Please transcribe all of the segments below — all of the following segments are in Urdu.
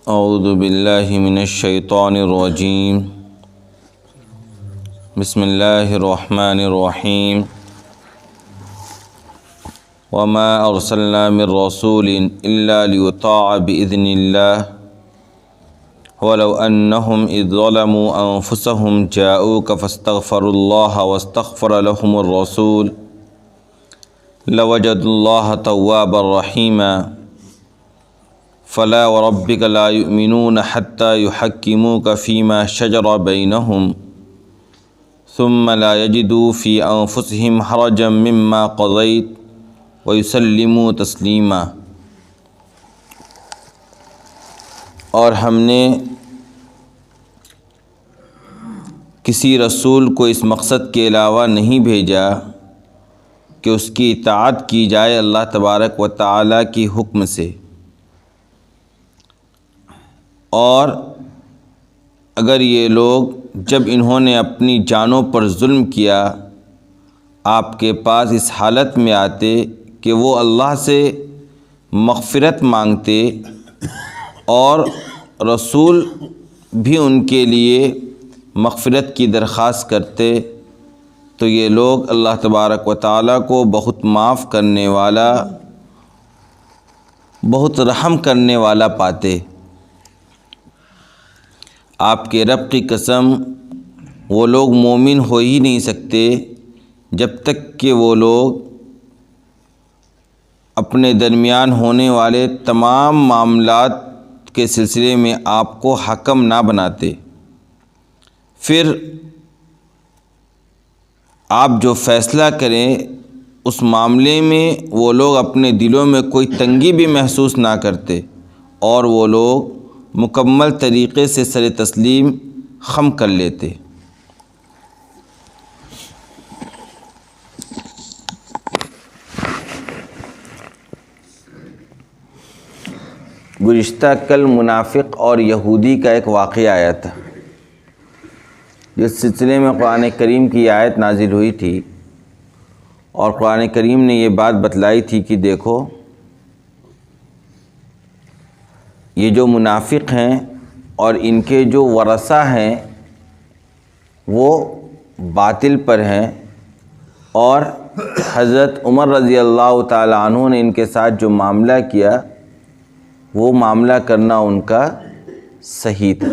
اعوذ باللہ من الشیطان الرجیم بسم اللہ الرحمن الرحیم وما ارسلنا من رسول الا لیطاع باذن اللہ ولو انہم اذ ظلموا انفسہم جاؤوک فاستغفروا اللہ واستغفر لهم الرسول لوجدوا اللہ توابا رحیما فلا وربک لا یؤمنون حتی یحکموک فیما شجر بینہم ثم لا یجدوا فی انفسہم حرجا مما قضیت ویسلموا تسلیما۔ اور ہم نے کسی رسول کو اس مقصد کے علاوہ نہیں بھیجا کہ اس کی اطاعت کی جائے اللہ تبارک و تعالیٰ کی حکم سے، اور اگر یہ لوگ جب انہوں نے اپنی جانوں پر ظلم کیا آپ کے پاس اس حالت میں آتے کہ وہ اللہ سے مغفرت مانگتے اور رسول بھی ان کے لیے مغفرت کی درخواست کرتے، تو یہ لوگ اللہ تبارک و تعالیٰ کو بہت معاف کرنے والا، بہت رحم کرنے والا پاتے۔ آپ کے رب کی قسم، وہ لوگ مومن ہو ہی نہیں سکتے جب تک کہ وہ لوگ اپنے درمیان ہونے والے تمام معاملات کے سلسلے میں آپ کو حکم نہ بناتے۔ پھر آپ جو فیصلہ کریں اس معاملے میں وہ لوگ اپنے دلوں میں کوئی تنگی بھی محسوس نہ کرتے، اور وہ لوگ مکمل طریقے سے سر تسلیم خم کر لیتے۔ گزشتہ کل منافق اور یہودی کا ایک واقعہ آیا تھا، جس سلسلے میں قرآن کریم کی آیت نازل ہوئی تھی، اور قرآن کریم نے یہ بات بتلائی تھی کہ دیکھو یہ جو منافق ہیں اور ان کے جو ورثہ ہیں وہ باطل پر ہیں، اور حضرت عمر رضی اللہ تعالیٰ عنہ نے ان کے ساتھ جو معاملہ کیا وہ معاملہ کرنا ان کا صحیح تھا۔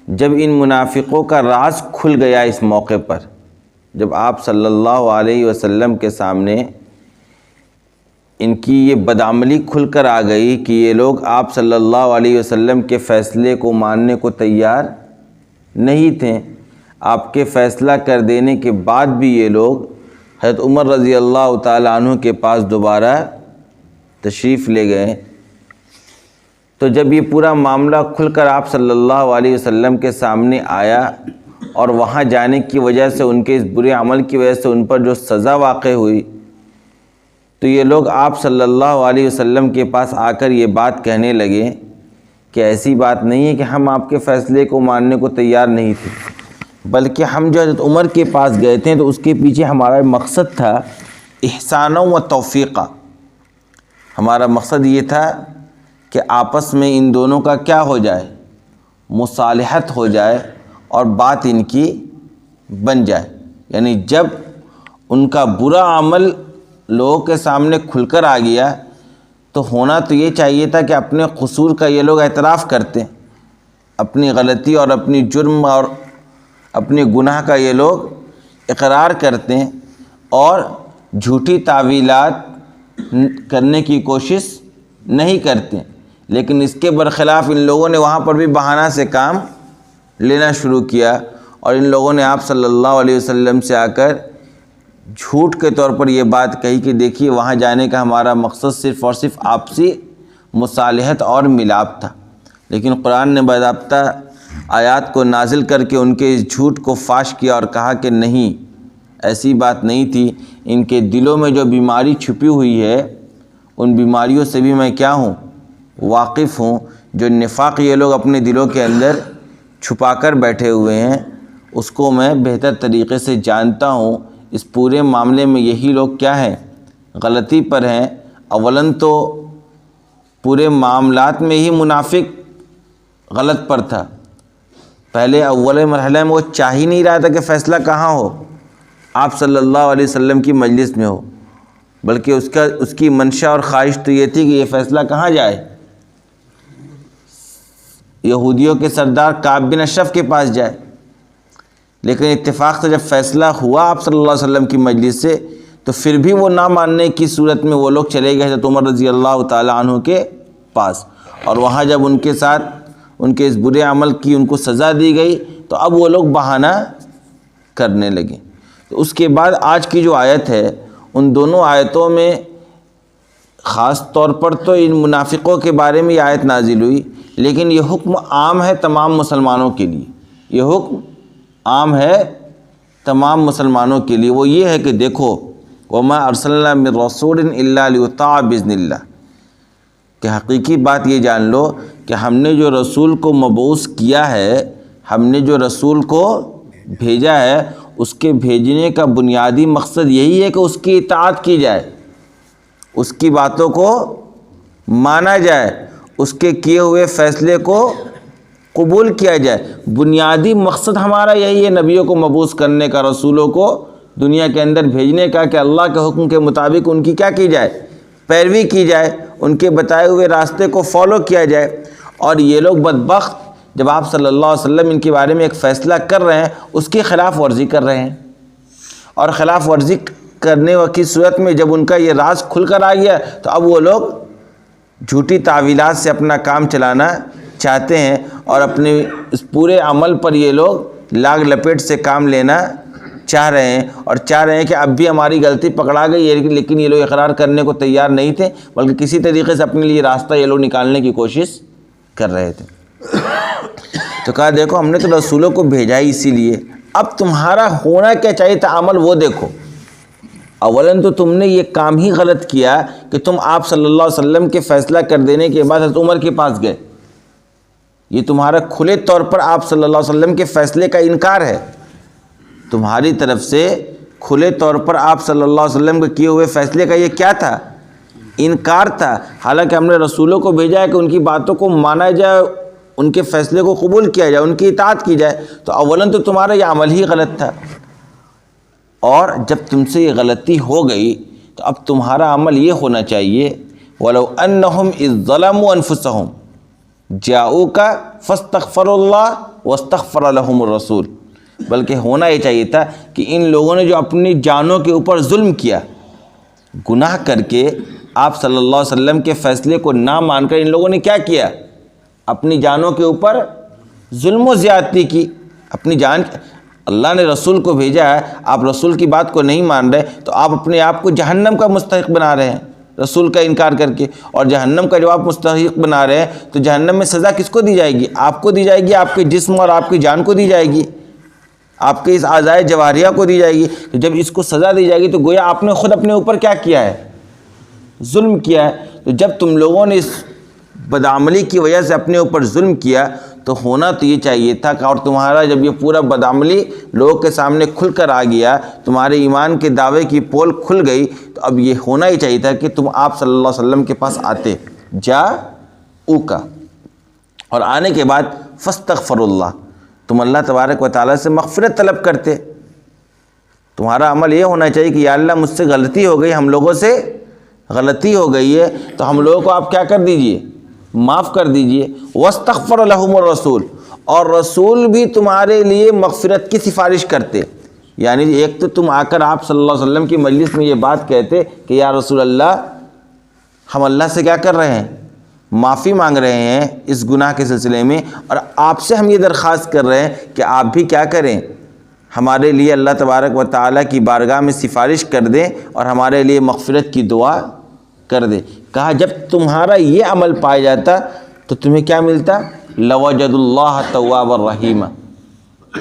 جب ان منافقوں کا راز کھل گیا اس موقع پر، جب آپ صلی اللہ علیہ وسلم کے سامنے ان کی یہ بدعملی کھل کر آ گئی کہ یہ لوگ آپ صلی اللہ علیہ وسلم کے فیصلے کو ماننے کو تیار نہیں تھے، آپ کے فیصلہ کر دینے کے بعد بھی یہ لوگ حضرت عمر رضی اللہ تعالیٰ عنہ کے پاس دوبارہ تشریف لے گئے، تو جب یہ پورا معاملہ کھل کر آپ صلی اللہ علیہ وسلم کے سامنے آیا اور وہاں جانے کی وجہ سے ان کے اس برے عمل کی وجہ سے ان پر جو سزا واقع ہوئی، تو یہ لوگ آپ صلی اللہ علیہ وسلم کے پاس آ کر یہ بات کہنے لگے کہ ایسی بات نہیں ہے کہ ہم آپ کے فیصلے کو ماننے کو تیار نہیں تھے، بلکہ ہم جو حضرت عمر کے پاس گئے تھے تو اس کے پیچھے ہمارا مقصد تھا احسان و توفیقہ۔ ہمارا مقصد یہ تھا کہ آپس میں ان دونوں کا کیا ہو جائے، مصالحت ہو جائے اور بات ان کی بن جائے۔ یعنی جب ان کا برا عمل لوگوں کے سامنے کھل کر آ گیا تو ہونا تو یہ چاہیے تھا کہ اپنے قصور کا یہ لوگ اعتراف کرتے، اپنی غلطی اور اپنی جرم اور اپنے گناہ کا یہ لوگ اقرار کرتے اور جھوٹی تعویلات کرنے کی کوشش نہیں کرتے۔ لیکن اس کے برخلاف ان لوگوں نے وہاں پر بھی بہانہ سے کام لینا شروع کیا، اور ان لوگوں نے آپ صلی اللہ علیہ وسلم سے آ کر جھوٹ کے طور پر یہ بات کہی کہ دیکھیے وہاں جانے کا ہمارا مقصد صرف اور صرف آپسی مصالحت اور ملاپ تھا، لیکن قرآن نے باضابطہ آیات کو نازل کر کے ان کے اس جھوٹ کو فاش کیا اور کہا کہ نہیں، ایسی بات نہیں تھی، ان کے دلوں میں جو بیماری چھپی ہوئی ہے ان بیماریوں سے بھی میں کیا ہوں، واقف ہوں۔ جو نفاق یہ لوگ اپنے دلوں کے اندر چھپا کر بیٹھے ہوئے ہیں اس کو میں بہتر طریقے سے جانتا ہوں۔ اس پورے معاملے میں یہی لوگ کیا ہیں، غلطی پر ہیں۔ اولاً تو پورے معاملات میں ہی منافق غلط پر تھا، پہلے اول مرحلے میں وہ چاہ ہی نہیں رہا تھا کہ فیصلہ کہاں ہو، آپ صلی اللہ علیہ وسلم کی مجلس میں ہو، بلکہ اس کی منشا اور خواہش تو یہ تھی کہ یہ فیصلہ کہاں جائے، یہودیوں کے سردار کعب بن اشرف کے پاس جائے۔ لیکن اتفاق سے جب فیصلہ ہوا آپ صلی اللہ علیہ وسلم کی مجلس سے، تو پھر بھی وہ نہ ماننے کی صورت میں وہ لوگ چلے گئے حضرت عمر رضی اللہ تعالیٰ عنہ کے پاس، اور وہاں جب ان کے ساتھ ان کے اس برے عمل کی ان کو سزا دی گئی تو اب وہ لوگ بہانہ کرنے لگے۔ تو اس کے بعد آج کی جو آیت ہے، ان دونوں آیتوں میں خاص طور پر تو ان منافقوں کے بارے میں یہ آیت نازل ہوئی، لیکن یہ حکم عام ہے تمام مسلمانوں کے لیے، یہ حکم عام ہے تمام مسلمانوں کے لیے۔ وہ یہ ہے کہ دیکھو وَمَا أَرْسَلْنَا مِن رَّسُولٍ إِلَّا لِيُطَاعَ بِإِذْنِ اللَّهِ، کہ حقیقی بات یہ جان لو کہ ہم نے جو رسول کو مبعوث کیا ہے، ہم نے جو رسول کو بھیجا ہے، اس کے بھیجنے کا بنیادی مقصد یہی ہے کہ اس کی اطاعت کی جائے، اس کی باتوں کو مانا جائے، اس کے کیے ہوئے فیصلے کو قبول کیا جائے۔ بنیادی مقصد ہمارا یہی ہے نبیوں کو مبعوث کرنے کا، رسولوں کو دنیا کے اندر بھیجنے کا، کہ اللہ کے حکم کے مطابق ان کی کیا کی جائے، پیروی کی جائے، ان کے بتائے ہوئے راستے کو فالو کیا جائے۔ اور یہ لوگ بدبخت جب آپ صلی اللہ علیہ وسلم ان کے بارے میں ایک فیصلہ کر رہے ہیں، اس کی خلاف ورزی کر رہے ہیں، اور خلاف ورزی کرنے کی صورت میں جب ان کا یہ راز کھل کر آ گیا تو اب وہ لوگ جھوٹی تعویلات سے اپنا کام چلانا چاہتے ہیں، اور اپنے اس پورے عمل پر یہ لوگ لاگ لپیٹ سے کام لینا چاہ رہے ہیں، اور چاہ رہے ہیں کہ اب بھی ہماری غلطی پکڑا گئی ہے، لیکن یہ لوگ اقرار کرنے کو تیار نہیں تھے، بلکہ کسی طریقے سے اپنے لیے راستہ یہ لوگ نکالنے کی کوشش کر رہے تھے۔ تو کہا دیکھو ہم نے تو رسولوں کو بھیجا ہی اسی لیے، اب تمہارا ہونا کیا چاہیے تھا عمل وہ دیکھو۔ اولاً تو تم نے یہ کام ہی غلط کیا کہ تم آپ صلی اللہ علیہ وسلم کے فیصلہ کر دینے کے بعد حضرت عمر کے پاس گئے، یہ تمہارا کھلے طور پر آپ صلی اللہ علیہ وسلم کے فیصلے کا انکار ہے، تمہاری طرف سے کھلے طور پر آپ صلی اللہ علیہ وسلم کے کیے ہوئے فیصلے کا یہ کیا تھا، انکار تھا۔ حالانکہ ہم نے رسولوں کو بھیجا ہے کہ ان کی باتوں کو مانا جائے، ان کے فیصلے کو قبول کیا جائے، ان کی اطاعت کی جائے، تو اولاً تو تمہارا یہ عمل ہی غلط تھا، اور جب تم سے یہ غلطی ہو گئی تو اب تمہارا عمل یہ ہونا چاہیے وَلَوْ أَنَّهُمْ إِذ ظَلَمُوا أَنفُسَهُمْ جَاءُوكَ فَاسْتَغْفَرُوا اللَّهَ وَاسْتَغْفَرَ لَهُمُ الرَّسُولُ، بلکہ ہونا یہ چاہیے تھا کہ ان لوگوں نے جو اپنی جانوں کے اوپر ظلم کیا، گناہ کر کے آپ صلی اللہ علیہ وسلم کے فیصلے کو نہ مان کر ان لوگوں نے کیا کیا، اپنی جانوں کے اوپر ظلم و زیادتی کی، اپنی جان، اللہ نے رسول کو بھیجا ہے، آپ رسول کی بات کو نہیں مان رہے تو آپ اپنے آپ کو جہنم کا مستحق بنا رہے ہیں رسول کا انکار کر کے، اور جہنم کا جب آپ مستحق بنا رہے ہیں تو جہنم میں سزا کس کو دی جائے گی، آپ کو دی جائے گی، آپ کے جسم اور آپ کی جان کو دی جائے گی، آپ کے اس اعضائے جواریہ کو دی جائے گی۔ تو جب اس کو سزا دی جائے گی تو گویا آپ نے خود اپنے اوپر کیا کیا ہے، ظلم کیا ہے۔ تو جب تم لوگوں نے اس بدعملی کی وجہ سے اپنے اوپر ظلم کیا تو ہونا تو یہ چاہیے تھا کہ، اور تمہارا جب یہ پورا بدعملی لوگوں کے سامنے کھل کر آ گیا، تمہارے ایمان کے دعوے کی پول کھل گئی، تو اب یہ ہونا ہی چاہیے تھا کہ تم آپ صلی اللہ علیہ وسلم کے پاس آتے، جاءوکا، اور آنے کے بعد فاستغفروا اللہ، تم اللہ تبارک و تعالیٰ سے مغفرت طلب کرتے۔ تمہارا عمل یہ ہونا چاہیے کہ یا اللہ مجھ سے غلطی ہو گئی، ہم لوگوں سے غلطی ہو گئی ہے، تو ہم لوگوں کو آپ کیا کر دیجئے، معاف کر دیجئے۔ واستغفر لہم الرسول، اور رسول بھی تمہارے لیے مغفرت کی سفارش کرتے، یعنی ایک تو تم آ کر آپ صلی اللہ علیہ وسلم کی مجلس میں یہ بات کہتے کہ یا رسول اللہ ہم اللہ سے کیا کر رہے ہیں، معافی مانگ رہے ہیں اس گناہ کے سلسلے میں، اور آپ سے ہم یہ درخواست کر رہے ہیں کہ آپ بھی کیا کریں، ہمارے لیے اللہ تبارک و تعالیٰ کی بارگاہ میں سفارش کر دیں اور ہمارے لیے مغفرت کی دعا کر دیں۔ کہا جب تمہارا یہ عمل پایا جاتا تو تمہیں کیا ملتا، لَوَجَدُ اللَّهَ تَوَّابًا رَحِيمًا،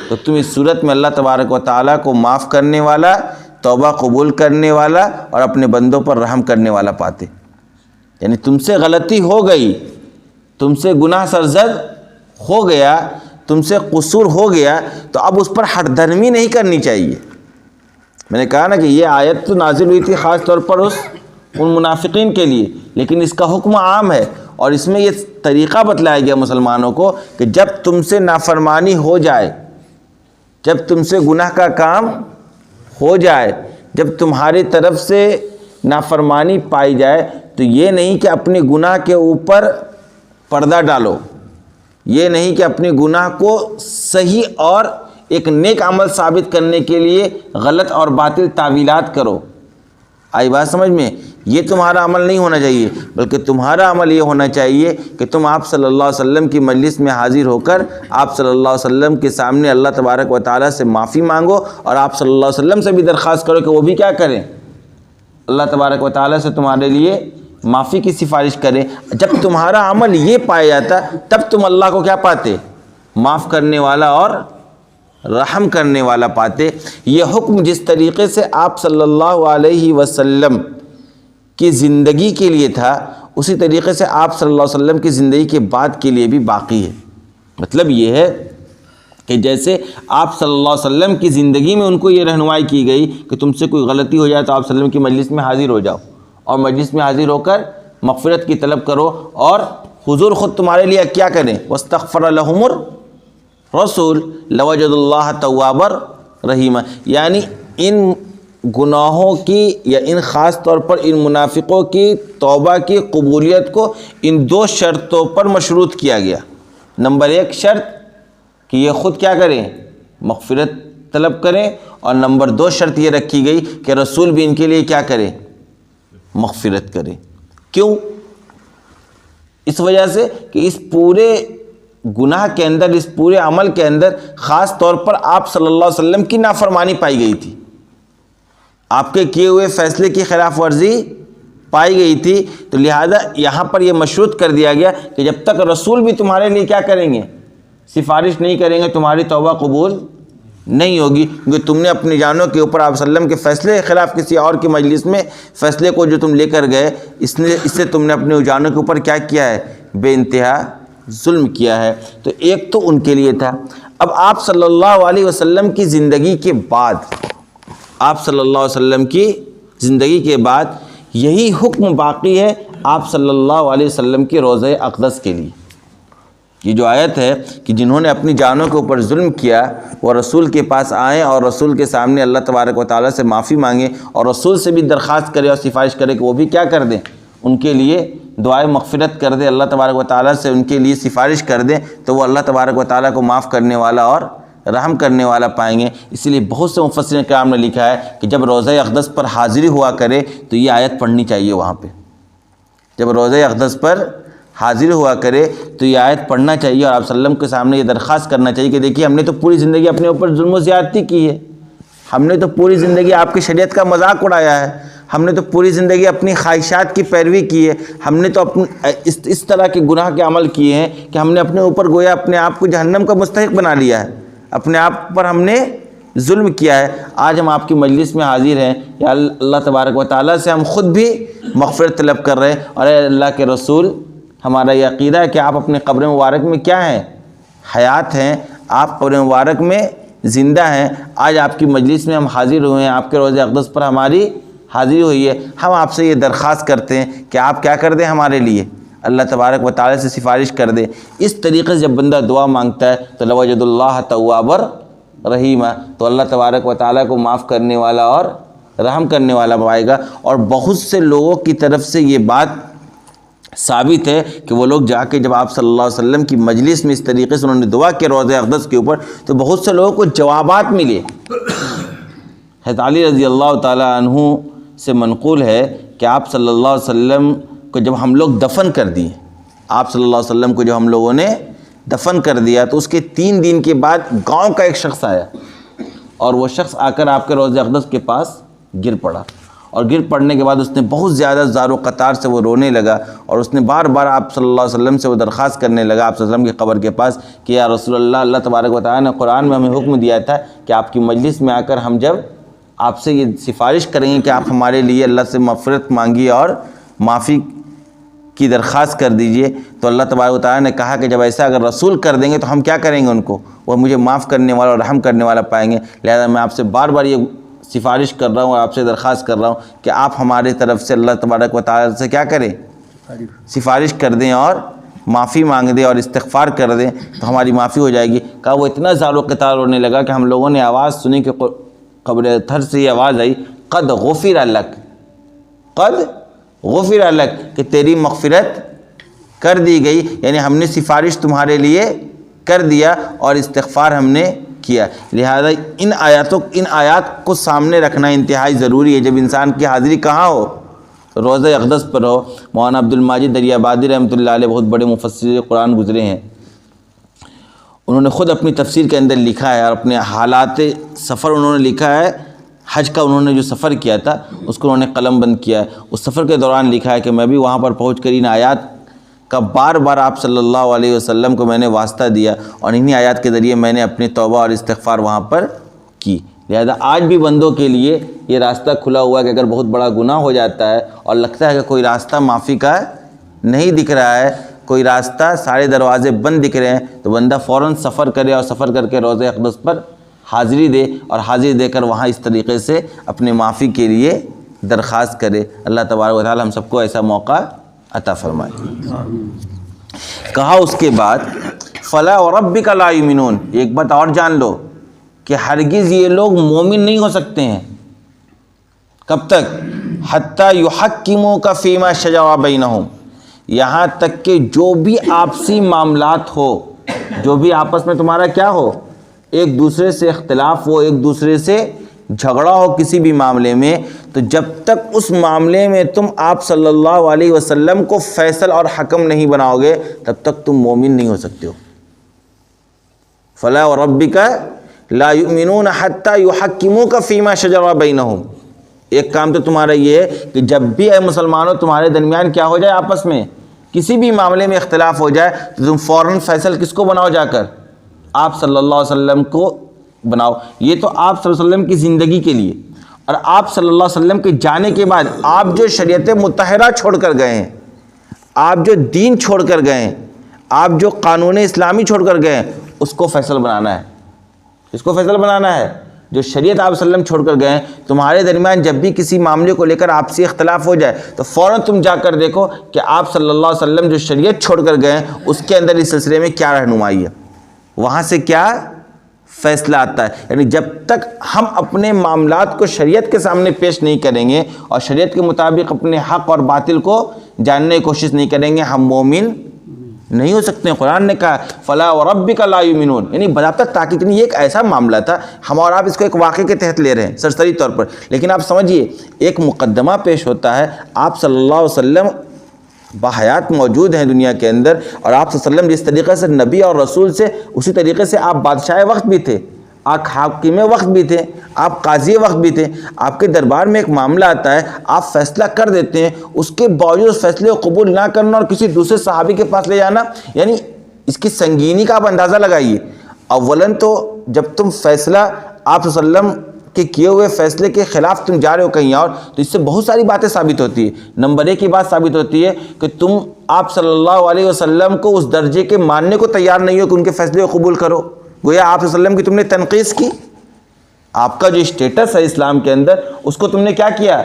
تو تم اس صورت میں اللہ تبارک و تعالیٰ کو معاف کرنے والا، توبہ قبول کرنے والا اور اپنے بندوں پر رحم کرنے والا پاتے۔ یعنی تم سے غلطی ہو گئی، تم سے گناہ سرزد ہو گیا، تم سے قصور ہو گیا، تو اب اس پر ہٹ دھرمی نہیں کرنی چاہیے۔ میں نے کہا نا کہ یہ آیت تو نازل ہوئی تھی خاص طور پر ان منافقین کے لیے، لیکن اس کا حکم عام ہے، اور اس میں یہ طریقہ بتلایا گیا مسلمانوں کو کہ جب تم سے نافرمانی ہو جائے، جب تم سے گناہ کا کام ہو جائے، جب تمہاری طرف سے نافرمانی پائی جائے، تو یہ نہیں کہ اپنے گناہ کے اوپر پردہ ڈالو، یہ نہیں کہ اپنے گناہ کو صحیح اور ایک نیک عمل ثابت کرنے کے لیے غلط اور باطل تعویلات کرو۔ آئی بات سمجھ میں؟ یہ تمہارا عمل نہیں ہونا چاہیے، بلکہ تمہارا عمل یہ ہونا چاہیے کہ تم آپ صلی اللہ علیہ وسلم کی مجلس میں حاضر ہو کر آپ صلی اللہ علیہ وسلم کے سامنے اللہ تبارک و تعالیٰ سے معافی مانگو، اور آپ صلی اللہ علیہ وسلم سے بھی درخواست کرو کہ وہ بھی کیا کریں، اللہ تبارک و تعالیٰ سے تمہارے لیے معافی کی سفارش کریں۔ جب تمہارا عمل یہ پایا جاتا تب تم اللہ کو کیا پاتے؟ معاف کرنے والا اور رحم کرنے والا پاتے۔ یہ حکم جس طریقے سے آپ صلی اللہ علیہ وسلم کی زندگی کے لیے تھا، اسی طریقے سے آپ صلی اللہ علیہ وسلم کی زندگی کے بعد کے لیے بھی باقی ہے۔ مطلب یہ ہے کہ جیسے آپ صلی اللہ علیہ وسلم کی زندگی میں ان کو یہ رہنمائی کی گئی کہ تم سے کوئی غلطی ہو جائے تو آپ صلی اللہ علیہ وسلم کی مجلس میں حاضر ہو جاؤ، اور مجلس میں حاضر ہو کر مغفرت کی طلب کرو، اور حضور خود تمہارے لیے کیا کریں؟ وَاسْتَغْفَرَ لَهُمُ الرَّسُولُ لَوَجَدُوا اللَّهَ تَوَّابًا رَحِيمًا، یعنی ان گناہوں کی یا ان خاص طور پر ان منافقوں کی توبہ کی قبولیت کو ان دو شرطوں پر مشروط کیا گیا۔ نمبر ایک شرط کہ یہ خود کیا کریں؟ مغفرت طلب کریں، اور نمبر دو شرط یہ رکھی گئی کہ رسول بھی ان کے لیے کیا کرے؟ مغفرت کرے۔ کیوں؟ اس وجہ سے کہ اس پورے گناہ کے اندر، اس پورے عمل کے اندر خاص طور پر آپ صلی اللہ علیہ وسلم کی نافرمانی پائی گئی تھی، آپ کے کیے ہوئے فیصلے کی خلاف ورزی پائی گئی تھی، تو لہذا یہاں پر یہ مشروط کر دیا گیا کہ جب تک رسول بھی تمہارے لیے کیا کریں گے؟ سفارش نہیں کریں گے، تمہاری توبہ قبول نہیں ہوگی، کیونکہ تم نے اپنی جانوں کے اوپر آپ صلی اللہ علیہ وسلم کے فیصلے کے خلاف کسی اور کی مجلس میں فیصلے کو جو تم لے کر گئے، اس سے تم نے اپنے جانوں کے اوپر کیا کیا ہے؟ بے انتہا ظلم کیا ہے۔ تو ایک تو ان کے لیے تھا۔ اب آپ صلی اللہ علیہ وسلم کی زندگی کے بعد، آپ صلی اللہ علیہ وسلم کی زندگی کے بعد یہی حکم باقی ہے آپ صلی اللہ علیہ وسلم کے روضہ اقدس کے لیے۔ یہ جو آیت ہے کہ جنہوں نے اپنی جانوں کے اوپر ظلم کیا وہ رسول کے پاس آئیں اور رسول کے سامنے اللہ تبارک و تعالیٰ سے معافی مانگیں، اور رسول سے بھی درخواست کرے اور سفارش کرے کہ وہ بھی کیا کر دیں؟ ان کے لیے دعائے مغفرت کر دیں، اللہ تبارک و تعالیٰ سے ان کے لیے سفارش کر دیں، تو وہ اللہ تبارک و تعالیٰ کو معاف کرنے والا اور رحم کرنے والا پائیں گے۔ اسی لیے بہت سے مفسرین کرام نے لکھا ہے کہ جب روضہ اقدس پر حاضری ہوا کرے تو یہ آیت پڑھنی چاہیے وہاں پہ، جب روضہ اقدس پر حاضر ہوا کرے تو یہ آیت پڑھنا چاہیے، اور آپ صلی اللہ علیہ وسلم کے سامنے یہ درخواست کرنا چاہیے کہ دیکھیے ہم نے تو پوری زندگی اپنے اوپر ظلم و زیادتی کی ہے، ہم نے تو پوری زندگی آپ کی شریعت کا مذاق اڑایا ہے، ہم نے تو پوری زندگی اپنی خواہشات کی پیروی کی ہے، ہم نے تو اس طرح کے گناہ کے عمل کیے ہیں کہ ہم نے اپنے اوپر گویا اپنے آپ کو جہنم کا مستحق بنا لیا ہے، اپنے آپ پر ہم نے ظلم کیا ہے۔ آج ہم آپ کی مجلس میں حاضر ہیں، یا اللہ تبارک و تعالیٰ سے ہم خود بھی مغفرت طلب کر رہے ہیں، اور اے اللہ کے رسول ہمارا یہ عقیدہ ہے کہ آپ اپنے قبر مبارک میں کیا ہیں؟ حیات ہیں، آپ قبر مبارک میں زندہ ہیں۔ آج آپ کی مجلس میں ہم حاضر ہوئے ہیں، آپ کے روضہ اقدس پر ہماری حاضری ہوئی ہے، ہم آپ سے یہ درخواست کرتے ہیں کہ آپ کیا کر دیں ہمارے لیے؟ اللہ تبارک و تعالیٰ سے سفارش کر دے۔ اس طریقے سے جب بندہ دعا مانگتا ہے تو لوجد اللہ توابا رحیما، تو اللہ تبارک و تعالیٰ کو معاف کرنے والا اور رحم کرنے والا پائے گا۔ اور بہت سے لوگوں کی طرف سے یہ بات ثابت ہے کہ وہ لوگ جا کے جب آپ صلی اللہ علیہ وسلم کی مجلس میں اس طریقے سے انہوں نے دعا کی روضہ اقدس کے اوپر، تو بہت سے لوگوں کو جوابات ملے۔ حضرت علی رضی اللہ تعالیٰ عنہ سے منقول ہے کہ آپ صلی اللہ علیہ وسلم کو جب ہم لوگ دفن کر دیے، آپ صلی اللہ علیہ وسلم کو جب ہم لوگوں نے دفن کر دیا تو اس کے 3 دن کے بعد گاؤں کا ایک شخص آیا، اور وہ شخص آ کر آپ کے روضہ اقدس کے پاس گر پڑا، اور گر پڑنے کے بعد اس نے بہت زیادہ زار و قطار سے وہ رونے لگا، اور اس نے بار بار آپ صلی اللہ علیہ وسلم سے وہ درخواست کرنے لگا آپ صلی اللہ علیہ وسلم کی قبر کے پاس کہ یا رسول اللہ، اللہ تبارک و تعالیٰ نے قرآن میں ہمیں حکم دیا تھا کہ آپ کی مجلس میں آ کر ہم جب آپ سے یہ سفارش کریں گے کہ آپ ہمارے لیے اللہ سے مغفرت مانگیے اور معافی کی درخواست کر دیجئے، تو اللہ تبارک و تعالیٰ نے کہا کہ جب ایسا اگر رسول کر دیں گے تو ہم کیا کریں گے؟ ان کو وہ مجھے معاف کرنے والا اور رحم کرنے والا پائیں گے، لہذا میں آپ سے بار بار یہ سفارش کر رہا ہوں اور آپ سے درخواست کر رہا ہوں کہ آپ ہمارے طرف سے اللہ تبارک و تعالیٰ سے کیا کریں؟ سفارش کر دیں اور معافی مانگ دیں اور استغفار کر دیں تو ہماری معافی ہو جائے گی۔ کہا وہ اتنا زار و قتال ہونے لگا کہ ہم لوگوں نے آواز سنی کہ قبر تھر سے یہ آواز آئی، قد غفر لک، قد غفر لک، کہ تیری مغفرت کر دی گئی، یعنی ہم نے سفارش تمہارے لیے کر دیا اور استغفار ہم نے کیا۔ لہذا ان آیات کو سامنے رکھنا انتہائی ضروری ہے جب انسان کی حاضری کہاں ہو، روضہ اقدس پر ہو۔ مولانا عبد الماجد دریابادی رحمۃ اللہ علیہ بہت بڑے مفسر قرآن گزرے ہیں، انہوں نے خود اپنی تفسیر کے اندر لکھا ہے اور اپنے حالات سفر انہوں نے لکھا ہے، حج کا انہوں نے جو سفر کیا تھا اس کو انہوں نے قلم بند کیا ہے۔ اس سفر کے دوران لکھا ہے کہ میں بھی وہاں پر پہنچ کر ان آیات کا بار بار آپ صلی اللہ علیہ وسلم کو میں نے واسطہ دیا اور انہی آیات کے ذریعے میں نے اپنی توبہ اور استغفار وہاں پر کی۔ لہذا آج بھی بندوں کے لیے یہ راستہ کھلا ہوا ہے کہ اگر بہت بڑا گناہ ہو جاتا ہے اور لگتا ہے کہ کوئی راستہ معافی کا نہیں دکھ رہا ہے، کوئی راستہ، سارے دروازے بند دکھ رہے ہیں، تو بندہ فوراً سفر کرے اور سفر کر کے روضہ اقدس پر حاضری دے اور حاضری دے کر وہاں اس طریقے سے اپنے معافی کے لیے درخواست کرے۔ اللہ تبارک و تعالی ہم سب کو ایسا موقع عطا فرمائے۔ کہا اس کے بعد فلا وربک لا یؤمنون، ایک بات اور جان لو کہ ہرگز یہ لوگ مومن نہیں ہو سکتے ہیں۔ کب تک؟ حتی یحکموک فیما شجر بینہم، یہاں تک کہ جو بھی آپسی معاملات ہو، جو بھی آپس میں تمہارا کیا ہو، ایک دوسرے سے اختلاف ہو، ایک دوسرے سے جھگڑا ہو کسی بھی معاملے میں، تو جب تک اس معاملے میں تم آپ صلی اللہ علیہ وسلم کو فیصل اور حکم نہیں بناؤ گے تب تک تم مومن نہیں ہو سکتے ہو۔ فلا وربک لا یؤمنون حتی یحکموک فیما شجر بینہم، ایک کام تو تمہارا یہ ہے کہ جب بھی اے مسلمانوں تمہارے درمیان کیا ہو جائے، آپس میں کسی بھی معاملے میں اختلاف ہو جائے تو تم فوراً فیصل کس کو بناؤ؟ جا کر آپ صلی اللہ علیہ وسلم کو بناؤ۔ یہ تو آپ صلی اللہ علیہ وسلم کی زندگی کے لیے، اور آپ صلی اللہ علیہ وسلم کے جانے کے بعد آپ جو شریعت مطہرہ چھوڑ کر گئے ہیں، آپ جو دین چھوڑ کر گئے ہیں، آپ جو قانون اسلامی چھوڑ کر گئے ہیں، اس کو فیصل بنانا ہے۔ اس کو فیصل بنانا ہے جو شریعت آپ صلی اللہ علیہ وسلم چھوڑ کر گئے ہیں۔ تمہارے درمیان جب بھی کسی معاملے کو لے کر آپسی اختلاف ہو جائے تو فوراً تم جا کر دیکھو کہ آپ صلی اللہ علیہ وسلم جو شریعت چھوڑ کر گئے ہیں اس کے اندر اس سلسلے میں کیا رہنمائی ہے، وہاں سے کیا فیصلہ آتا ہے۔ یعنی جب تک ہم اپنے معاملات کو شریعت کے سامنے پیش نہیں کریں گے اور شریعت کے مطابق اپنے حق اور باطل کو جاننے کی کوشش نہیں کریں گے، ہم مومن نہیں ہو سکتے ہیں۔ قرآن نے کہا فلا وربک لا یؤمنون، یعنی باضابطہ تاکید نہیں، یہ ایک ایسا معاملہ تھا، ہم اور آپ اس کو ایک واقعے کے تحت لے رہے ہیں سرسری طور پر، لیکن آپ سمجھیے ایک مقدمہ پیش ہوتا ہے۔ آپ صلی اللہ علیہ وسلم باحیات موجود ہیں دنیا کے اندر، اور آپ صلی اللہ علیہ وسلم جس طریقے سے نبی اور رسول سے، اسی طریقے سے آپ بادشاہ وقت بھی تھے، آپ حاکم وقت بھی تھے، آپ قاضی وقت بھی تھے۔ آپ کے دربار میں ایک معاملہ آتا ہے، آپ فیصلہ کر دیتے ہیں، اس کے باوجود اس فیصلے کو قبول نہ کرنا اور کسی دوسرے صحابی کے پاس لے جانا، یعنی اس کی سنگینی کا آپ اندازہ لگائیے۔ اولاً تو جب تم فیصلہ آپ صلی اللہ علیہ وسلم کے کیے ہوئے فیصلے کے خلاف تم جا رہے ہو کہیں اور، تو اس سے بہت ساری باتیں ثابت ہوتی ہے۔ نمبر ایک یہ بات ثابت ہوتی ہے کہ تم آپ صلی اللہ علیہ وسلم کو اس درجے کے ماننے کو تیار نہیں ہو کہ ان کے فیصلے کو قبول کرو، گویا آپ صلی اللہ علیہ وسلم کی تم نے تنقیص کی، آپ کا جو اسٹیٹس ہے اسلام کے اندر اس کو تم نے کیا کیا،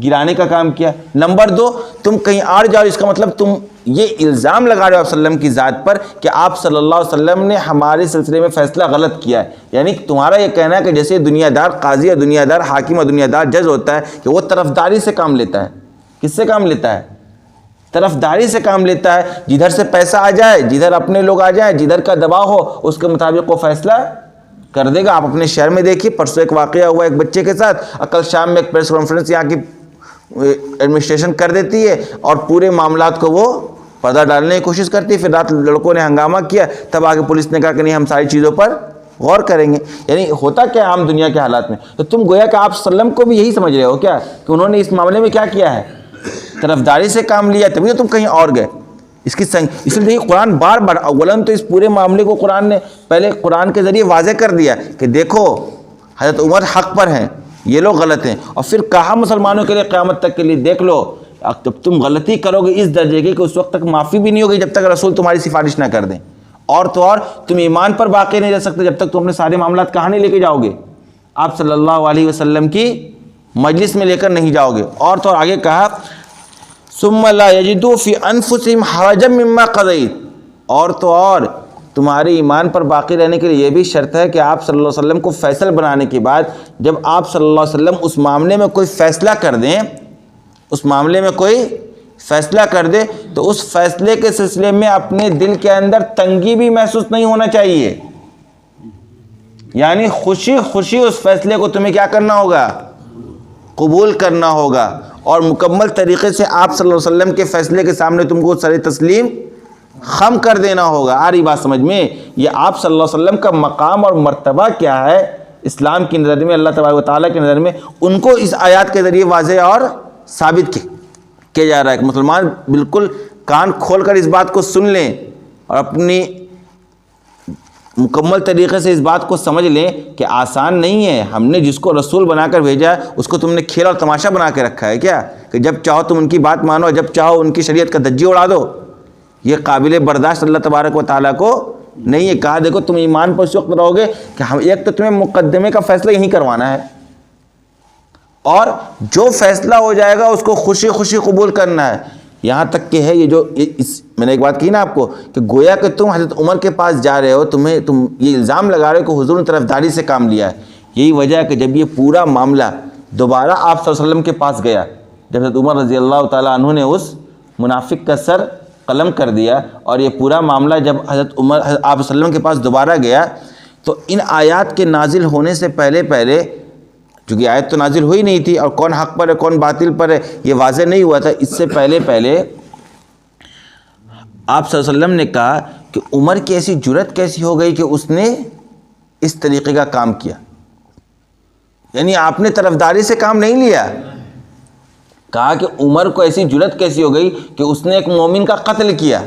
گرانے کا کام کیا۔ نمبر دو، تم کہیں اور جاؤ، اس کا مطلب تم یہ الزام لگا رہے ہو آپ صلی اللہ علیہ وسلم کی ذات پر کہ آپ صلی اللہ علیہ وسلم نے ہمارے سلسلے میں فیصلہ غلط کیا ہے، یعنی تمہارا یہ کہنا ہے کہ جیسے دنیا دار قاضی اور دنیا دار حاکم اور دنیا دار جج ہوتا ہے کہ وہ طرفداری سے کام لیتا ہے۔ کس سے کام لیتا ہے؟ طرفداری سے کام لیتا ہے، جدھر سے پیسہ آ جائے، جدھر اپنے لوگ آ جائیں، جدھر کا دباؤ ہو اس کے مطابق وہ فیصلہ کر دے گا۔ آپ اپنے شہر میں دیکھیے، پرسوں ایک واقعہ ہوا ایک بچے کے ساتھ، کل شام میں ایک پریس کانفرنس یہاں کی ایڈمنسٹریشن کر دیتی ہے اور پورے معاملات کو وہ پردہ ڈالنے کی کوشش کرتی ہے، پھر رات لڑکوں نے ہنگامہ کیا، تب آگے پولیس نے کہا کہ نہیں ہم ساری چیزوں پر غور کریں گے۔ یعنی ہوتا کیا عام دنیا کے حالات میں، تو تم گویا کہ آپ صلی اللہ علیہ وسلم کو بھی یہی سمجھ رہے ہو کیا کہ انہوں نے اس معاملے میں کیا کیا ہے، طرفداری سے کام لیا، تبھی تو تم کہیں اور گئے۔ اس کی اس لیے قرآن بار بار اولاً تو اس پورے معاملے کو قرآن نے پہلے قرآن کے ذریعے واضح کر دیا کہ دیکھو حضرت عمر حق پر ہیں، یہ لوگ غلط ہیں، اور پھر کہا مسلمانوں کے لیے قیامت تک کے لیے دیکھ لو جب تم غلطی کرو گے اس درجے کی کہ اس وقت تک معافی بھی نہیں ہوگی جب تک رسول تمہاری سفارش نہ کر دیں، اور تو اور تم ایمان پر باقی نہیں رہ سکتے جب تک تم اپنے سارے معاملات کہاں نہیں لے کے جاؤ گے، آپ صلی اللہ علیہ وسلم کی مجلس میں لے کر نہیں جاؤ گے۔ اور تو اور آگے کہا ثم لا یجدوا فی انفسہم حرجا مما قضیت، اور تو اور تمہارے ایمان پر باقی رہنے کے لیے یہ بھی شرط ہے کہ آپ صلی اللہ علیہ وسلم کو فیصل بنانے کے بعد جب آپ صلی اللہ علیہ وسلم اس معاملے میں کوئی فیصلہ کر دیں، اس معاملے میں کوئی فیصلہ کر دے تو اس فیصلے کے سلسلے میں اپنے دل کے اندر تنگی بھی محسوس نہیں ہونا چاہیے، یعنی خوشی خوشی اس فیصلے کو تمہیں کیا کرنا ہوگا، قبول کرنا ہوگا، اور مکمل طریقے سے آپ صلی اللہ علیہ وسلم کے فیصلے کے سامنے تم کو سر تسلیم خم کر دینا ہوگا۔ آ رہی بات سمجھ میں؟ یہ آپ صلی اللہ علیہ وسلم کا مقام اور مرتبہ کیا ہے اسلام کی نظر میں، اللہ تبارک و تعالیٰ کی نظر میں، ان کو اس آیات کے ذریعے واضح اور ثابت کیا جا رہا ہے کہ مسلمان بالکل کان کھول کر اس بات کو سن لیں اور اپنی مکمل طریقے سے اس بات کو سمجھ لیں کہ آسان نہیں ہے۔ ہم نے جس کو رسول بنا کر بھیجا اس کو تم نے کھیل اور تماشا بنا کے رکھا ہے کیا، کہ جب چاہو تم ان کی بات مانو، جب چاہو ان کی شریعت کا دھجی اڑا دو؟ یہ قابل برداشت اللہ تبارک و تعالیٰ کو نہیں ہے۔ کہا دیکھو تم ایمان پر اس وقت رہو گے کہ ہم ایک تو تمہیں مقدمے کا فیصلہ یہیں کروانا ہے، اور جو فیصلہ ہو جائے گا اس کو خوشی خوشی قبول کرنا ہے۔ یہاں تک کہ ہے یہ جو میں نے ایک بات کی نا آپ کو کہ گویا کہ تم حضرت عمر کے پاس جا رہے ہو، تم یہ الزام لگا رہے ہو کہ حضور نے طرفداری سے کام لیا ہے۔ یہی وجہ ہے کہ جب یہ پورا معاملہ دوبارہ آپ صلی اللہ علیہ وسلم کے پاس گیا، جب حضرت عمر رضی اللہ تعالیٰ عنہ نے اس منافق کا سر قلم کر دیا، اور یہ پورا معاملہ جب حضرت عمر آپ صلی اللہ علیہ وسلم کے پاس دوبارہ گیا، تو ان آیات کے نازل ہونے سے پہلے چونکہ آیت تو نازل ہوئی نہیں تھی اور کون حق پر ہے کون باطل پر ہے یہ واضح نہیں ہوا تھا، اس سے پہلے آپ صلی اللہ علیہ وسلم نے کہا کہ عمر کی ایسی جرأت کیسی ہو گئی کہ اس نے اس طریقے کا کام کیا، یعنی آپ نے طرفداری سے کام نہیں لیا۔ کہا کہ عمر کو ایسی جرأت کیسی ہو گئی کہ اس نے ایک مومن کا قتل کیا۔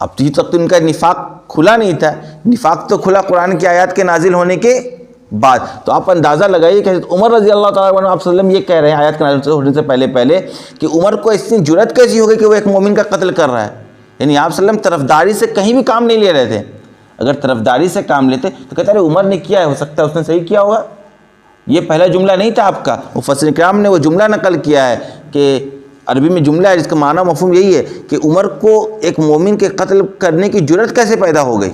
اب تھی تک ان کا نفاق کھلا نہیں تھا، نفاق تو کھلا قرآن کی آیات کے نازل ہونے کے بعد۔ تو آپ اندازہ لگائیے کہ حضرت عمر رضی اللہ تعالیٰ عنہ آپ صلی اللہ علیہ وسلم یہ کہہ رہے ہیں آیات کے نازل ہونے سے پہلے کہ عمر کو اتنی جرأت کیسی ہو گئی کہ وہ ایک مومن کا قتل کر رہا ہے، یعنی آپ صلی اللہ علیہ وسلم طرفداری سے کہیں بھی کام نہیں لے رہے تھے۔ اگر طرفداری سے کام لیتے تو کہتے ہیں عمر نے کیا ہے، ہو سکتا ہے اس نے صحیح کیا ہوگا۔ یہ پہلا جملہ نہیں تھا آپ کا، مفسرین کرام نے وہ جملہ نقل کیا ہے کہ عربی میں جملہ ہے جس کا معنی مفہوم یہی ہے کہ عمر کو ایک مومن کے قتل کرنے کی جرأت کیسے پیدا ہو گئی۔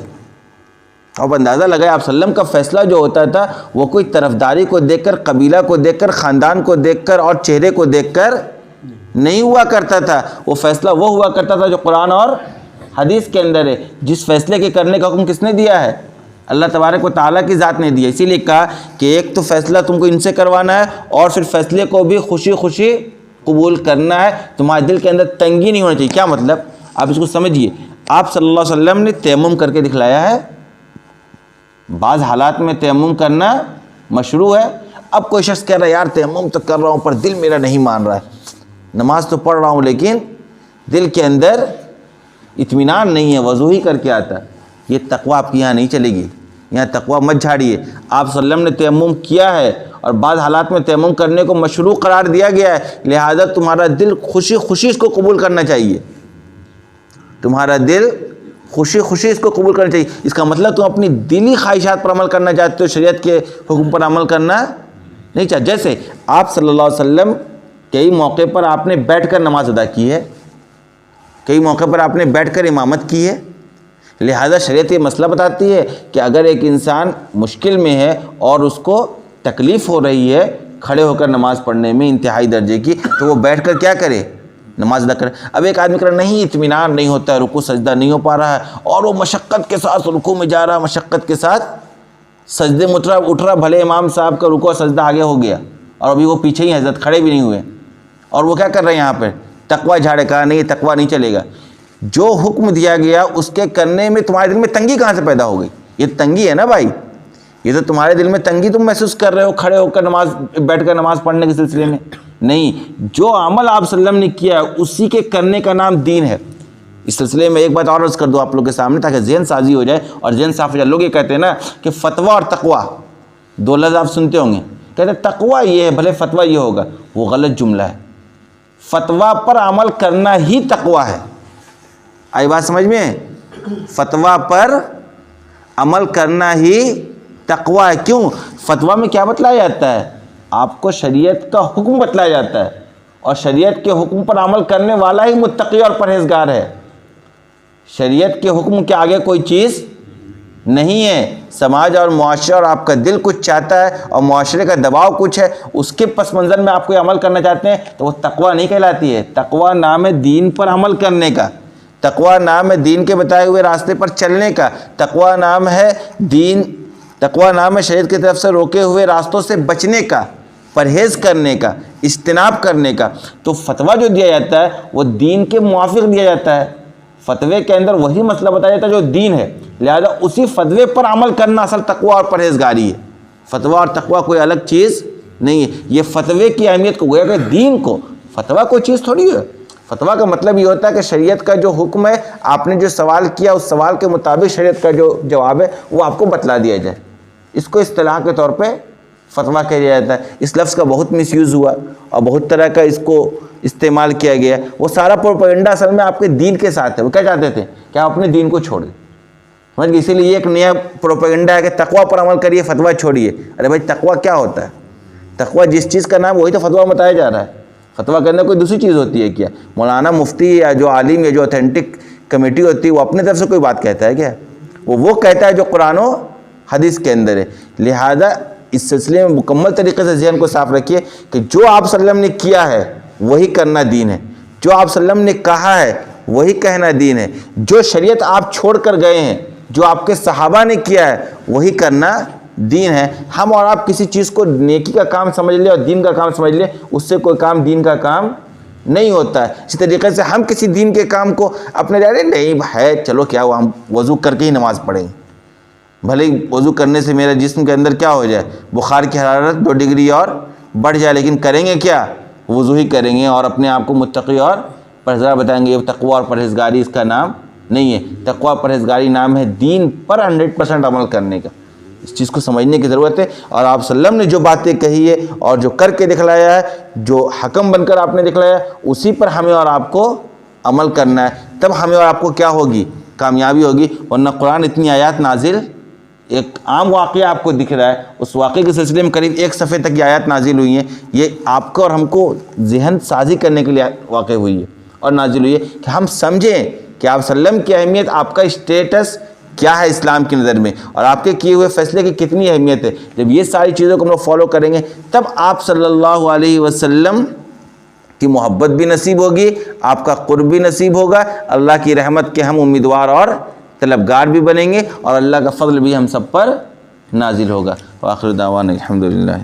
اب اندازہ لگائے آپ صلی اللہ علیہ وسلم کا فیصلہ جو ہوتا تھا وہ کوئی طرفداری کو دیکھ کر، قبیلہ کو دیکھ کر، خاندان کو دیکھ کر اور چہرے کو دیکھ کر نہیں ہوا کرتا تھا، وہ فیصلہ وہ ہوا کرتا تھا جو قرآن اور حدیث کے اندر ہے۔ جس فیصلے کے کرنے کا حکم کس نے دیا ہے؟ اللہ تبارک و تعالیٰ کی ذات نے دیا۔ اسی لیے کہا کہ ایک تو فیصلہ تم کو ان سے کروانا ہے اور پھر فیصلے کو بھی خوشی خوشی قبول کرنا ہے، تمہارے دل کے اندر تنگی نہیں ہونا چاہیے۔ کیا مطلب؟ آپ اس کو سمجھیے، آپ صلی اللہ علیہ وسلم نے تیمم کر کے دکھلایا ہے، بعض حالات میں تیمم کرنا مشروع ہے۔ اب کوئی شخص کہہ رہا ہے یار تیمم تو کر رہا ہوں پر دل میرا نہیں مان رہا ہے، نماز تو پڑھ رہا ہوں لیکن دل کے اندر اطمینان نہیں ہے، وضو ہی کر کے آتا ہے، یہ تقویٰ آپ کی یہاں نہیں چلے گی، یہاں تقویٰ مت جھاڑیے۔ آپ صلی اللہ علیہ وسلم نے تیمم کیا ہے اور بعض حالات میں تیمم کرنے کو مشروع قرار دیا گیا ہے، لہذا تمہارا دل خوشی خوشی اس کو قبول کرنا چاہیے، تمہارا دل خوشی خوشی اس کو قبول کرنا چاہیے۔ اس کا مطلب تم اپنی دلی خواہشات پر عمل کرنا چاہتے ہو، شریعت کے حکم پر عمل کرنا نہیں چاہتے۔ جیسے آپ صلی اللہ علیہ وسلم کئی موقع پر آپ نے بیٹھ کر نماز ادا کی ہے، کئی موقع پر آپ نے بیٹھ کر امامت کی ہے، لہذا شریعت یہ مسئلہ بتاتی ہے کہ اگر ایک انسان مشکل میں ہے اور اس کو تکلیف ہو رہی ہے کھڑے ہو کر نماز پڑھنے میں انتہائی درجے کی، تو وہ بیٹھ کر کیا کرے؟ نماز ادا کرے۔ اب ایک آدمی کہہ رہا نہیں اطمینان نہیں ہوتا ہے، رکوع سجدہ نہیں ہو پا رہا ہے اور وہ مشقت کے ساتھ رکوع میں جا رہا ہے، مشقت کے ساتھ سجدے میں اٹھ رہا، بھلے امام صاحب کا رکوع سجدہ آگے ہو گیا اور ابھی وہ پیچھے ہی حضرت کھڑے بھی نہیں ہوئے، اور وہ کیا کر رہے ہیں یہاں پہ تقویٰ جھاڑے۔ کہا نہیں، یہ تقویٰ نہیں چلے گا، جو حکم دیا گیا اس کے کرنے میں تمہارے دل میں تنگی کہاں سے پیدا ہو گئی؟ یہ تنگی ہے نا بھائی، یہ تو تمہارے دل میں تنگی تم محسوس کر رہے ہو کھڑے ہو کر بیٹھ کر نماز پڑھنے کے سلسلے میں۔ نہیں، جو عمل آپ صلی اللہ علیہ وسلم نے کیا ہے اسی کے کرنے کا نام دین ہے۔ اس سلسلے میں ایک بات اور عرض کر دو آپ لوگ کے سامنے تاکہ ذہن سازی ہو جائے اور ذہن صاف ہو جائے۔ لوگ یہ کہتے ہیں نا کہ فتویٰ اور تقویٰ دو لفظ آپ سنتے ہوں گے، کہتے ہیں تقویٰ یہ ہے بھلے فتویٰ یہ ہوگا، وہ غلط جملہ ہے۔ فتویٰ پر عمل کرنا ہی تقویٰ ہے۔ آئی بات سمجھ میں؟ فتویٰ پر عمل کرنا ہی تقویٰ ہے۔ کیوں؟ فتویٰ میں کیا بتلایا جاتا ہے؟ آپ کو شریعت کا حکم بتلایا جاتا ہے، اور شریعت کے حکم پر عمل کرنے والا ہی متقی اور پرہیزگار ہے۔ شریعت کے حکم کے آگے کوئی چیز نہیں ہے۔ سماج اور معاشرہ اور آپ کا دل کچھ چاہتا ہے اور معاشرے کا دباؤ کچھ ہے، اس کے پس منظر میں آپ کوئی عمل کرنا چاہتے ہیں تو وہ تقویٰ نہیں کہلاتی ہے۔ تقویٰ نام ہے دین پر عمل کرنے کا، تقویٰ نام ہے دین کے بتائے ہوئے راستے پر چلنے کا، تقویٰ نام ہے تقویٰ نام ہے شریعت کی طرف سے روکے ہوئے راستوں سے بچنے کا، پرہیز کرنے کا، اجتناب کرنے کا۔ تو فتویٰ جو دیا جاتا ہے وہ دین کے موافق دیا جاتا ہے، فتوے کے اندر وہی مسئلہ بتایا جاتا ہے جو دین ہے، لہذا اسی فتوے پر عمل کرنا اصل تقویٰ اور پرہیزگاری ہے۔ فتویٰ اور تقویٰ کوئی الگ چیز نہیں ہے۔ یہ فتوے کی اہمیت کو گویا کہ دین کو، فتویٰ کوئی چیز تھوڑی ہے۔ فتویٰ کا مطلب یہ ہوتا ہے کہ شریعت کا جو حکم ہے، آپ نے جو سوال کیا اس سوال کے مطابق شریعت کا جو جواب ہے وہ آپ کو بتلا دیا جائے، اس کو اصطلاح کے طور پہ فتویٰ کہا جاتا ہے۔ اس لفظ کا بہت مس یوز ہوا اور بہت طرح کا اس کو استعمال کیا گیا۔ وہ سارا پروپیگنڈا اصل میں آپ کے دین کے ساتھ ہے۔ وہ کیا چاہتے تھے کہ آپ اپنے دین کو چھوڑ دیں، سمجھ گئے؟ اسی لیے یہ ایک نیا پروپیگنڈا ہے کہ تقویٰ پر عمل کریے، فتویٰ چھوڑیے۔ ارے بھائی تقویٰ کیا ہوتا ہے؟ تقویٰ جس چیز کا نام وہی تو فتویٰ بتایا جا رہا ہے۔ فتویٰ کرنے کوئی دوسری چیز ہوتی ہے کیا؟ مولانا مفتی یا جو عالم یا جو اتھینٹک کمیٹی ہوتی ہے وہ اپنے طرف سے کوئی بات کہتا ہے کیا؟ وہ کہتا ہے جو قرآن و حدیث کے اندر ہے۔ لہذا اس سلسلے میں مکمل طریقے سے ذہن کو صاف رکھیے کہ جو آپ صلی اللہ علیہ وسلم نے کیا ہے وہی کرنا دین ہے، جو آپ صلی اللہ علیہ وسلم نے کہا ہے وہی کہنا دین ہے، جو شریعت آپ چھوڑ کر گئے ہیں، جو آپ کے صحابہ نے کیا ہے وہی کرنا دین ہے۔ ہم اور آپ کسی چیز کو نیکی کا کام سمجھ لیں اور دین کا کام سمجھ لیں، اس سے کوئی کام دین کا کام نہیں ہوتا ہے۔ اسی طریقے سے ہم کسی دین کے کام کو اپنے رہے نہیں ہے چلو کیا ہوا، ہم وضو کر کے ہی نماز پڑھیں، بھلے وضو کرنے سے میرے جسم کے اندر کیا ہو جائے، بخار کی حرارت 2 ڈگری اور بڑھ جائے، لیکن کریں گے کیا؟ وضو ہی کریں گے اور اپنے آپ کو متقی اور پرہیزگار بتائیں گے۔ یہ تقویٰ اور پرہیزگاری اس کا نام نہیں ہے۔ تقویٰ پرہیزگاری نام ہے دین پر 100% عمل کرنے کا۔ اس چیز کو سمجھنے کی ضرورت ہے، اور آپ صلی اللہ علیہ وسلم نے جو باتیں کہی ہے اور جو کر کے دکھلایا ہے، جو حکم بن کر آپ نے دکھلایا ہے، اسی پر ہمیں اور آپ کو عمل کرنا ہے، تب ہمیں اور آپ کو کیا ہوگی؟ کامیابی ہوگی۔ ورنہ قرآن اتنی آیات نازل، ایک عام واقعہ آپ کو دکھ رہا ہے، اس واقعے کے سلسلے میں قریب 1 صفحے تک یہ آیات نازل ہوئی ہیں۔ یہ آپ کو اور ہم کو ذہن سازی کرنے کے لیے واقع ہوئی ہے اور نازل ہوئی ہے کہ ہم سمجھیں کہ آپ صلی اللہ علیہ وسلم کی اہمیت، آپ کا اسٹیٹس کیا ہے اسلام کی نظر میں، اور آپ کے کیے ہوئے فیصلے کی کتنی اہمیت ہے۔ جب یہ ساری چیزوں کو ہم لوگ فالو کریں گے تب آپ صلی اللہ علیہ وسلم کی محبت بھی نصیب ہوگی، آپ کا قرب بھی نصیب ہوگا، اللہ کی رحمت کے ہم امیدوار اور طلبگار بھی بنیں گے، اور اللہ کا فضل بھی ہم سب پر نازل ہوگا۔ وآخر دعوانا الحمدللہ۔